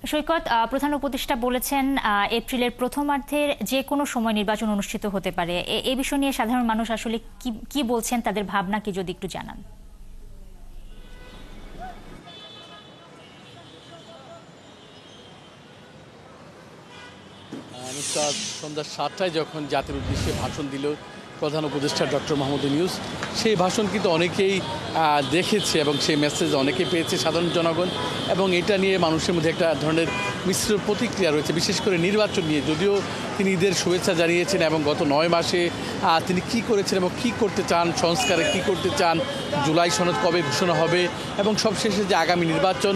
সৈকত, প্রধান উপদেষ্টা বলেছেন এপ্রিলের প্রথমার্ধের যে কোনো সময় নির্বাচন অনুষ্ঠিত হতে পারে। এই বিষয় নিয়ে সাধারণ মানুষ আসলে কি বলছেন, তাদের ভাবনা কি যদি একটু জানান। নুসরাত সন্ধ্যা ৭টায় যখন জাতির উদ্দেশ্যে ভাষণ দিল প্রধান উপদেষ্টা ডক্টর মোহাম্মদ ইউনূস, সেই ভাষণ কিন্তু অনেকেই দেখেছে এবং সেই মেসেজ অনেকেই পেয়েছে সাধারণ জনগণ, এবং এটা নিয়ে মানুষের মধ্যে একটা ধরনের মিশ্র প্রতিক্রিয়া রয়েছে, বিশেষ করে নির্বাচন নিয়ে। যদিও তিনি ঈদের শুভেচ্ছা জানিয়েছেন এবং গত ৯ মাসে তিনি কি করেছেন এবং কি করতে চান, সংস্কারে কি করতে চান, জুলাই সনদ কবে ঘোষণা হবে, এবং সবশেষে যে আগামী নির্বাচন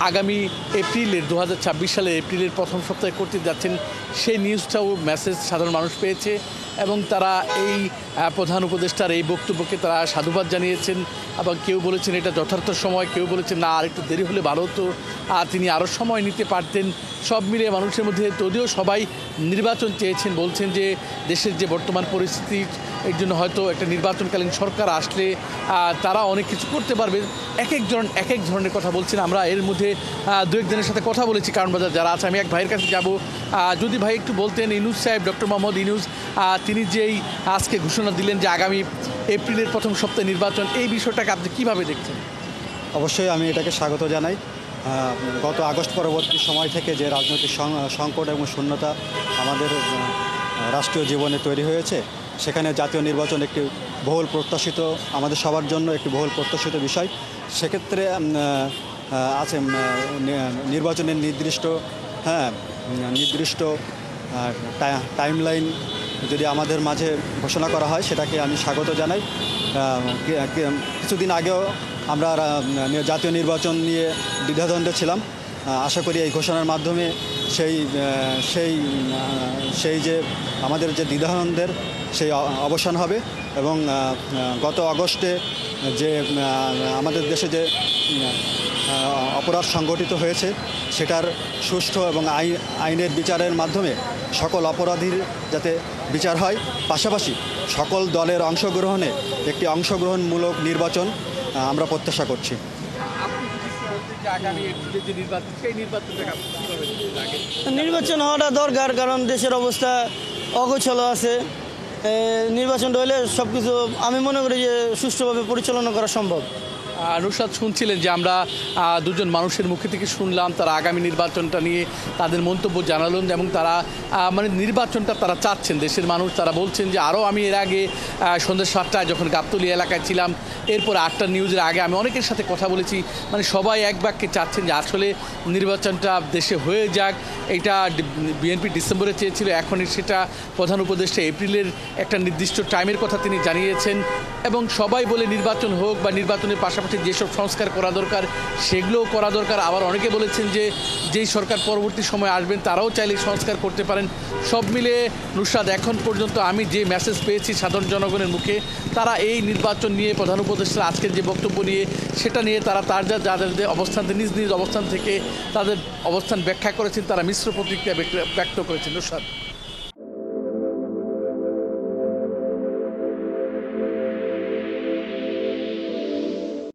আগামী এপ্রিলের ২০২৬ সালে এপ্রিলের প্রথম সপ্তাহে করতে যাচ্ছেন, সেই নিউজটাও মেসেজ সাধারণ মানুষ পেয়েছে এবং তারা এই প্রধান উপদেষ্টার এই বক্তব্যকে তারা সাধুবাদ জানিয়েছেন। এবং কেউ বলেছেন এটা যথার্থ সময়, কেউ বলেছেন না আর একটু দেরি হলে ভালো হতো, আর তিনি আরও সময় নিতে পারতেন। সব মিলিয়ে মানুষের মধ্যে, যদিও সবাই নির্বাচন চেয়েছেন, বলছেন যে দেশের যে বর্তমান পরিস্থিতি, এর জন্য হয়তো একটা নির্বাচনকালীন সরকার আসলে তারা অনেক কিছু করতে পারবে। এক একজন এক এক ধরনের কথা বলছেন। আমরা এর মধ্যে দু একজনের সাথে কথা বলেছি কারণ বাজার যারা আছে। আমি এক ভাইয়ের কাছে যাব, যদি ভাই একটু বলতেন, ইউনূস সাহেব, ডক্টর মোহাম্মদ ইউনূস তিনি যেই আজকে ঘোষণা দিলেন যে আগামী এপ্রিলের প্রথম সপ্তাহে নির্বাচন, এই বিষয়টাকে আপনি কীভাবে দেখছেন? অবশ্যই আমি এটাকে স্বাগত জানাই। গত আগস্ট পরবর্তী সময় থেকে যে রাজনৈতিক সংকট এবং শূন্যতা আমাদের রাষ্ট্রীয় জীবনে তৈরি হয়েছে, সেখানে জাতীয় নির্বাচন একটি বহুল প্রত্যাশিত, আমাদের সবার জন্য একটি বহুল প্রত্যাশিত বিষয়। সেক্ষেত্রে আছে নির্বাচনের নির্দিষ্ট টাইমলাইন যদি আমাদের মাঝে ঘোষণা করা হয়, সেটাকে আমি স্বাগত জানাই। কিছুদিন আগেও আমরা জাতীয় নির্বাচন নিয়ে দ্বিধাদ্বন্দ্বে ছিলাম। আশা করি এই ঘোষণার মাধ্যমে সেই যে আমাদের যে দ্বিধাদ্বন্দ্বের সেই অবসান হবে, এবং গত আগস্টে যে আমাদের দেশে যে অপরাধ সংগঠিত হয়েছে, সেটার সুষ্ঠু এবং আইনের বিচারের মাধ্যমে সকল অপরাধীর যাতে বিচার হয়, পাশাপাশি সকল দলের অংশগ্রহণে একটি অংশগ্রহণমূলক নির্বাচন আমরা প্রত্যাশা করছি। নির্বাচন হওয়াটা দরকার, কারণ দেশের অবস্থা অগোছালো আছে। নির্বাচনটা হলে সব কিছু আমি মনে করি যে সুষ্ঠুভাবে পরিচালনা করা সম্ভব। নুসরাত, শুনছিলেন যে আমরা দুজন মানুষের মুখে থেকে শুনলাম তারা আগামী নির্বাচনটা নিয়ে তাদের মন্তব্য জানালেন, এবং তারা নির্বাচনটা তারা চাচ্ছেন। দেশের মানুষ তারা বলছেন যে আরও, আমি এর আগে সন্ধ্যা ৭টায় যখন গাবতলী এলাকায় ছিলাম, এরপর ৮টা নিউজের আগে আমি অনেকের সাথে কথা বলেছি, সবাই এক বাক্যে চাচ্ছেন যে আসলে নির্বাচনটা দেশে হয়ে যাক। এটা বিএনপি ডিসেম্বরে চেয়েছিল, এখন সেটা প্রধান উপদেষ্টা এপ্রিলের একটা নির্দিষ্ট টাইমের কথা তিনি জানিয়েছেন, এবং সবাই বলে নির্বাচন হোক, বা নির্বাচনের পাশাপাশি যেসব সংস্কার করা দরকার সেগুলোও করা দরকার। আবার অনেকে বলেছেন যে যেই সরকার পরবর্তী সময় আসবেন তারাও চাইলে সংস্কার করতে পারেন। সব মিলে নুসরাত, এখন পর্যন্ত আমি যে মেসেজ পেয়েছি সাধারণ জনগণের মুখে, তারা এই নির্বাচন নিয়ে প্রধান উপদেষ্টা আজকের যে বক্তব্য নিয়ে, সেটা নিয়ে তারা যাদের অবস্থান নিজ নিজ অবস্থান থেকে তাদের অবস্থান ব্যাখ্যা করেছেন, তারা মিশ্র প্রতিক্রিয়া ব্যক্ত করেছেন। নুসরাত।